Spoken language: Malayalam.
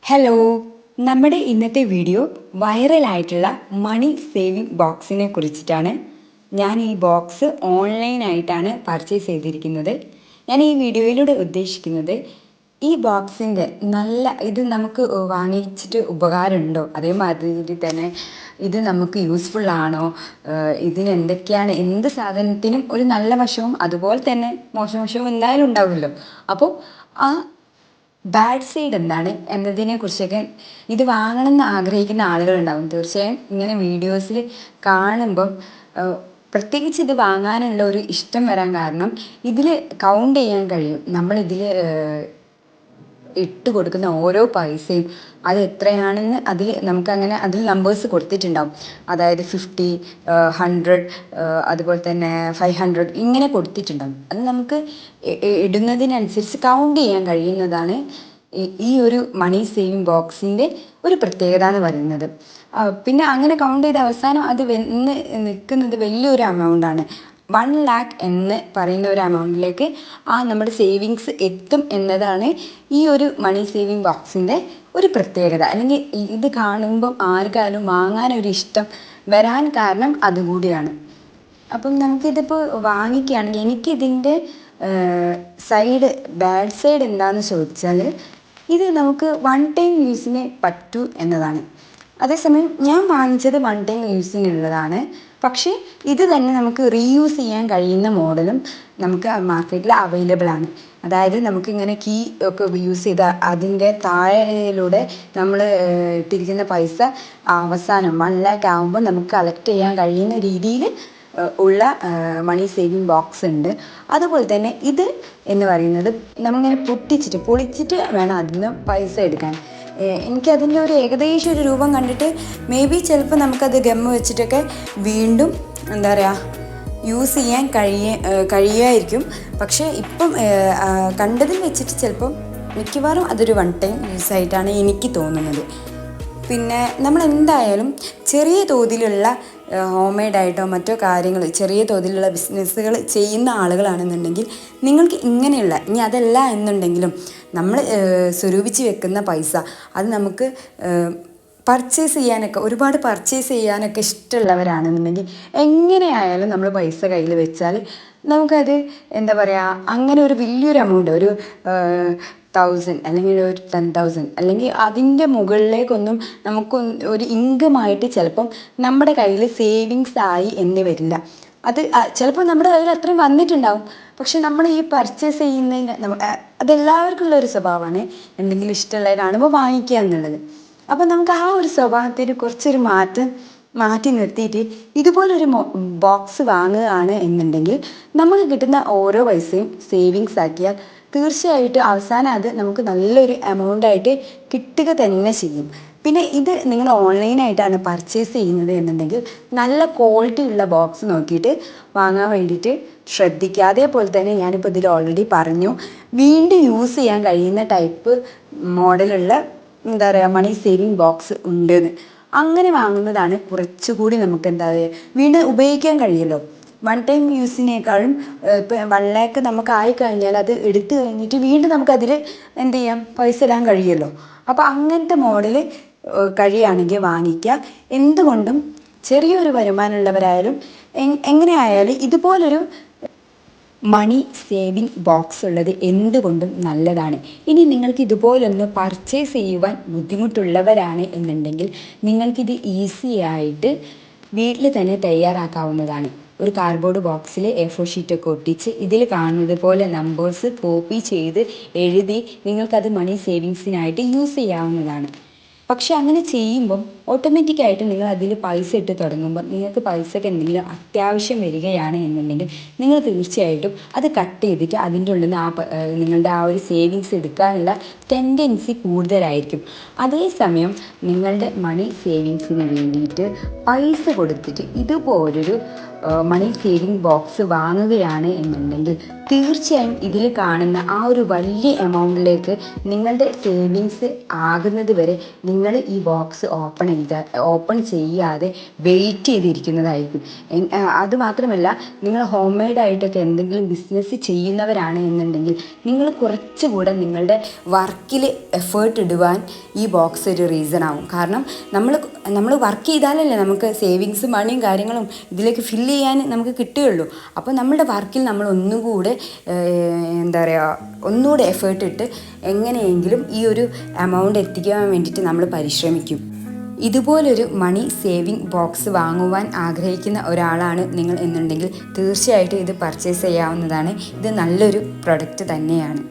ഹലോ, നമ്മുടെ ഇന്നത്തെ വീഡിയോ വൈറലായിട്ടുള്ള മണി സേവിങ് ബോക്സിനെ കുറിച്ചിട്ടാണ്. ഞാൻ ഈ ബോക്സ് ഓൺലൈനായിട്ടാണ് പർച്ചേസ് ചെയ്തിരിക്കുന്നത്. ഞാൻ ഈ വീഡിയോയിലൂടെ ഉദ്ദേശിക്കുന്നത് ഈ ബോക്സിൻ്റെ ഇത് നമുക്ക് വാങ്ങിച്ചിട്ട് ഉപകാരമുണ്ടോ, അതേമാതിരി തന്നെ ഇത് നമുക്ക് യൂസ്ഫുൾ ആണോ, ഇതിന് എന്തൊക്കെയാണ്, എന്ത് സാധനത്തിനും ഒരു നല്ല വശവും അതുപോലെ തന്നെ മോശം വശവും എന്തായാലും ഉണ്ടാവുമല്ലോ. അപ്പോൾ ആ ബാഡ് സൈഡ് എന്താണ് എന്നതിനെ കുറിച്ചൊക്കെ ഇത് വാങ്ങണമെന്ന് ആഗ്രഹിക്കുന്ന ആളുകളുണ്ടാവും. തീർച്ചയായും ഇങ്ങനെ വീഡിയോസിൽ കാണുമ്പം പ്രത്യേകിച്ച് ഇത് വാങ്ങാനുള്ള ഒരു ഇഷ്ടം വരാൻ കാരണം ഇതിൽ കൗണ്ട് ചെയ്യാൻ കഴിയും. നമ്മളിതിൽ ഇട്ട് കൊടുക്കുന്ന ഓരോ പൈസയും അത് എത്രയാണെന്ന് അതിൽ നമ്പേഴ്സ് കൊടുത്തിട്ടുണ്ടാവും. അതായത് 50, 100, അതുപോലെ തന്നെ 500 ഇങ്ങനെ കൊടുത്തിട്ടുണ്ടാവും. അത് നമുക്ക് ഇടുന്നതിനനുസരിച്ച് കൗണ്ട് ചെയ്യാൻ കഴിയുന്നതാണ് ഈ ഒരു മണി സേവിങ് ബോക്സിൻ്റെ ഒരു പ്രത്യേകത എന്ന് പറയുന്നത്. പിന്നെ അങ്ങനെ കൗണ്ട് ചെയ്ത് അവസാനം അത് വന്ന് നിൽക്കുന്നത് വലിയൊരു എമൗണ്ടാണ്. 1 lakh എന്ന് പറയുന്ന ഒരു എമൗണ്ടിലേക്ക് നമ്മുടെ സേവിങ്സ് എത്തും എന്നതാണ് ഈ ഒരു മണി സേവിങ് ബോക്സിൻ്റെ ഒരു പ്രത്യേകത. അല്ലെങ്കിൽ ഇത് കാണുമ്പം ആർക്കായാലും വാങ്ങാനൊരു ഇഷ്ടം വരാൻ കാരണം അതുകൂടിയാണ്. അപ്പം നമുക്കിതിപ്പോൾ വാങ്ങിക്കുകയാണെങ്കിൽ എനിക്കിതിൻ്റെ ബാഡ് സൈഡ് എന്താണെന്ന് ചോദിച്ചാൽ ഇത് നമുക്ക് വൺ ടൈം യൂസിന് പറ്റൂ എന്നതാണ്. അതേസമയം ഞാൻ വാങ്ങിച്ചത് വൺ ടൈം യൂസിനുള്ളതാണ്. പക്ഷേ ഇത് തന്നെ നമുക്ക് റീയൂസ് ചെയ്യാൻ കഴിയുന്ന മോഡലും നമുക്ക് മാർക്കറ്റിൽ അവൈലബിൾ ആണ്. അതായത് നമുക്കിങ്ങനെ കീ ഒക്കെ യൂസ് ചെയ്താൽ അതിൻ്റെ താഴെയിലൂടെ നമ്മൾ ഇട്ടിരിക്കുന്ന പൈസ അവസാനം 1 lakh ആകുമ്പോൾ നമുക്ക് കളക്ട് ചെയ്യാൻ കഴിയുന്ന രീതിയിൽ ഉള്ള മണി സേവിങ് ബോക്സ് ഉണ്ട്. അതുപോലെ തന്നെ ഇത് എന്ന് പറയുന്നത് നമ്മളിങ്ങനെ പൊളിച്ചിട്ട് വേണം അതിൽ നിന്ന് പൈസ എടുക്കാൻ. എനിക്കതിൻ്റെ ഒരു ഏകദേശം ഒരു രൂപം കണ്ടിട്ട് ചിലപ്പോൾ നമുക്കത് ഗമ്മ് വെച്ചിട്ടൊക്കെ വീണ്ടും എന്താ പറയുക യൂസ് ചെയ്യാൻ കഴിയുമായിരിക്കും. പക്ഷേ ഇപ്പം കണ്ടതിൽ വെച്ചിട്ട് ചിലപ്പം മിക്കവാറും അതൊരു വൺ ടൈം യൂസായിട്ടാണ് എനിക്ക് തോന്നുന്നത്. പിന്നെ നമ്മൾ എന്തായാലും ചെറിയ തോതിലുള്ള ഹോം മെയ്ഡായിട്ടോ മറ്റോ കാര്യങ്ങൾ ചെറിയ തോതിലുള്ള ബിസിനസ്സുകൾ ചെയ്യുന്ന ആളുകളാണെന്നുണ്ടെങ്കിൽ നിങ്ങൾക്ക് ഇങ്ങനെയുള്ള ഇനി അതല്ല എന്നുണ്ടെങ്കിലും നമ്മൾ സ്വരൂപിച്ച് വെക്കുന്ന പൈസ അത് നമുക്ക് ഒരുപാട് പർച്ചേസ് ചെയ്യാനൊക്കെ ഇഷ്ടമുള്ളവരാണെന്നുണ്ടെങ്കിൽ എങ്ങനെയായാലും നമ്മൾ പൈസ കയ്യിൽ വെച്ചാൽ നമുക്കത് എന്താ പറയുക അങ്ങനെ ഒരു വലിയൊരു എമൗണ്ട് ഒരു 1000 അല്ലെങ്കിൽ ഒരു 10,000 അല്ലെങ്കിൽ അതിൻ്റെ മുകളിലേക്കൊന്നും നമുക്ക് ഒരു ഇൻകമായിട്ട് ചിലപ്പം നമ്മുടെ കയ്യിൽ സേവിങ്സ് ആയി എന്ന് വരില്ല. അത് ചിലപ്പോൾ നമ്മുടെ കയ്യിൽ അത്രയും വന്നിട്ടുണ്ടാവും. പക്ഷെ നമ്മൾ ഈ പർച്ചേസ് ചെയ്യുന്നതിന് അതെല്ലാവർക്കും ഉള്ളൊരു സ്വഭാവമാണ് എന്തെങ്കിലും ഇഷ്ടമുള്ളത് കാണുമ്പോൾ വാങ്ങിക്കുക എന്നുള്ളത്. അപ്പം നമുക്ക് ആ ഒരു സ്വഭാവത്തിന് കുറച്ചൊരു മാറ്റി നിർത്തിയിട്ട് ഇതുപോലൊരു ബോക്സ് വാങ്ങുകയാണ് എന്നുണ്ടെങ്കിൽ നമുക്ക് കിട്ടുന്ന ഓരോ പൈസയും സേവിങ്സ് ആക്കിയാൽ തീർച്ചയായിട്ടും അവസാനം അത് നമുക്ക് നല്ലൊരു എമൗണ്ടായിട്ട് കിട്ടുക തന്നെ ചെയ്യും. പിന്നെ ഇത് നിങ്ങൾ ഓൺലൈനായിട്ടാണ് പർച്ചേസ് ചെയ്യുന്നത് എന്നുണ്ടെങ്കിൽ നല്ല ക്വാളിറ്റി ഉള്ള ബോക്സ് നോക്കിയിട്ട് വാങ്ങാൻ വേണ്ടിയിട്ട് ശ്രദ്ധിക്കുക. അതേപോലെ തന്നെ ഞാനിപ്പോൾ ഇതിൽ ഓൾറെഡി പറഞ്ഞു, വീണ്ടും യൂസ് ചെയ്യാൻ കഴിയുന്ന ടൈപ്പ് മോഡലുള്ള എന്താ പറയുക മണി സേവിങ് ബോക്സ് ഉണ്ടെന്ന്. അങ്ങനെ വാങ്ങുന്നതാണ് കുറച്ചുകൂടി നമുക്ക് വീണ്ടും ഉപയോഗിക്കാൻ കഴിയുമല്ലോ. വൺ ടൈം യൂസിനേക്കാളും ഇപ്പം 1 lakh നമുക്ക് ആയിക്കഴിഞ്ഞാൽ അത് എടുത്തു കഴിഞ്ഞിട്ട് വീണ്ടും നമുക്കതിൽ എന്ത് ചെയ്യാം പൈസ ഇടാൻ കഴിയുമല്ലോ. അപ്പോൾ അങ്ങനത്തെ മോഡൽ കഴിയുകയാണെങ്കിൽ വാങ്ങിക്കുക. എന്തുകൊണ്ടും ചെറിയൊരു വരുമാനമുള്ളവരായാലും എങ്ങനെയായാലും ഇതുപോലൊരു മണി സേവിങ് ബോക്സ് ഉള്ളത് എന്തുകൊണ്ടും നല്ലതാണ്. ഇനി നിങ്ങൾക്ക് ഇതുപോലൊന്ന് പർച്ചേസ് ചെയ്യുവാൻ ബുദ്ധിമുട്ടുള്ളവരാണ് എന്നുണ്ടെങ്കിൽ നിങ്ങൾക്കിത് ഈസി ആയിട്ട് വീട്ടിൽ തന്നെ തയ്യാറാക്കാവുന്നതാണ്. ഒരു കാർഡ്ബോർഡ് ബോക്സിൽ A4 ഷീറ്റൊക്കെ ഒട്ടിച്ച് ഇതിൽ കാണുന്നത് പോലെ നമ്പേഴ്സ് കോപ്പി ചെയ്ത് എഴുതി നിങ്ങൾക്കത് മണി സേവിങ്സിനായിട്ട് യൂസ് ചെയ്യാവുന്നതാണ്. പക്ഷെ അങ്ങനെ ചെയ്യുമ്പം ഓട്ടോമാറ്റിക്കായിട്ട് നിങ്ങൾ അതിൽ പൈസ ഇട്ട് തുടങ്ങുമ്പോൾ നിങ്ങൾക്ക് പൈസയ്ക്ക് എന്തെങ്കിലും അത്യാവശ്യം വരികയാണ് എന്നുണ്ടെങ്കിൽ നിങ്ങൾ തീർച്ചയായിട്ടും അത് കട്ട് ചെയ്തിട്ട് അതിൻ്റെ ഉള്ളിൽ നിന്ന് നിങ്ങളുടെ ആ ഒരു സേവിങ്സ് എടുക്കാനുള്ള ടെൻഡൻസി കൂടുതലായിരിക്കും. അതേസമയം നിങ്ങളുടെ മണി സേവിങ്സിന് വേണ്ടിയിട്ട് പൈസ കൊടുത്തിട്ട് ഇതുപോലൊരു മണി സേവിങ് ബോക്സ് വാങ്ങുകയാണ് എന്നുണ്ടെങ്കിൽ തീർച്ചയായും ഇതിൽ കാണുന്ന ആ ഒരു വലിയ എമൗണ്ടിലേക്ക് നിങ്ങളുടെ സേവിങ്സ് ആകുന്നത് വരെ നിങ്ങൾ ഈ ബോക്സ് ഓപ്പൺ ചെയ്യാതെ വെയിറ്റ് ചെയ്തിരിക്കുന്നതായിരിക്കും. അതുമാത്രമല്ല, നിങ്ങൾ ഹോം മെയ്ഡായിട്ടൊക്കെ എന്തെങ്കിലും ബിസിനസ് ചെയ്യുന്നവരാണ് എന്നുണ്ടെങ്കിൽ നിങ്ങൾ കുറച്ചുകൂടെ നിങ്ങളുടെ വർക്കിൽ എഫേർട്ട് ഇടുവാൻ ഈ ബോക്സ് ഒരു റീസൺ ആവും. കാരണം നമ്മൾ വർക്ക് ചെയ്താലല്ലേ നമുക്ക് സേവിങ്സ് മണിയും കാര്യങ്ങളും ഇതിലേക്ക് ഫില്ല് ചെയ്യാൻ നമുക്ക് കിട്ടുകയുള്ളൂ. അപ്പോൾ നമ്മുടെ വർക്കിൽ നമ്മൾ ഒന്നുകൂടെ ഒന്നുകൂടെ എഫേർട്ട് ഇട്ട് എങ്ങനെയെങ്കിലും ഈ ഒരു എമൗണ്ട് എത്തിക്കാൻ വേണ്ടിയിട്ട് നമ്മൾ പരിശ്രമിക്കും. ഇതുപോലൊരു മണി സേവിങ് ബോക്സ് വാങ്ങുവാൻ ആഗ്രഹിക്കുന്ന ഒരാളാണ് നിങ്ങൾ എന്നുണ്ടെങ്കിൽ തീർച്ചയായിട്ടും ഇത് പർച്ചേസ് ചെയ്യാവുന്നതാണ്. ഇത് നല്ലൊരു പ്രൊഡക്റ്റ് തന്നെയാണ്.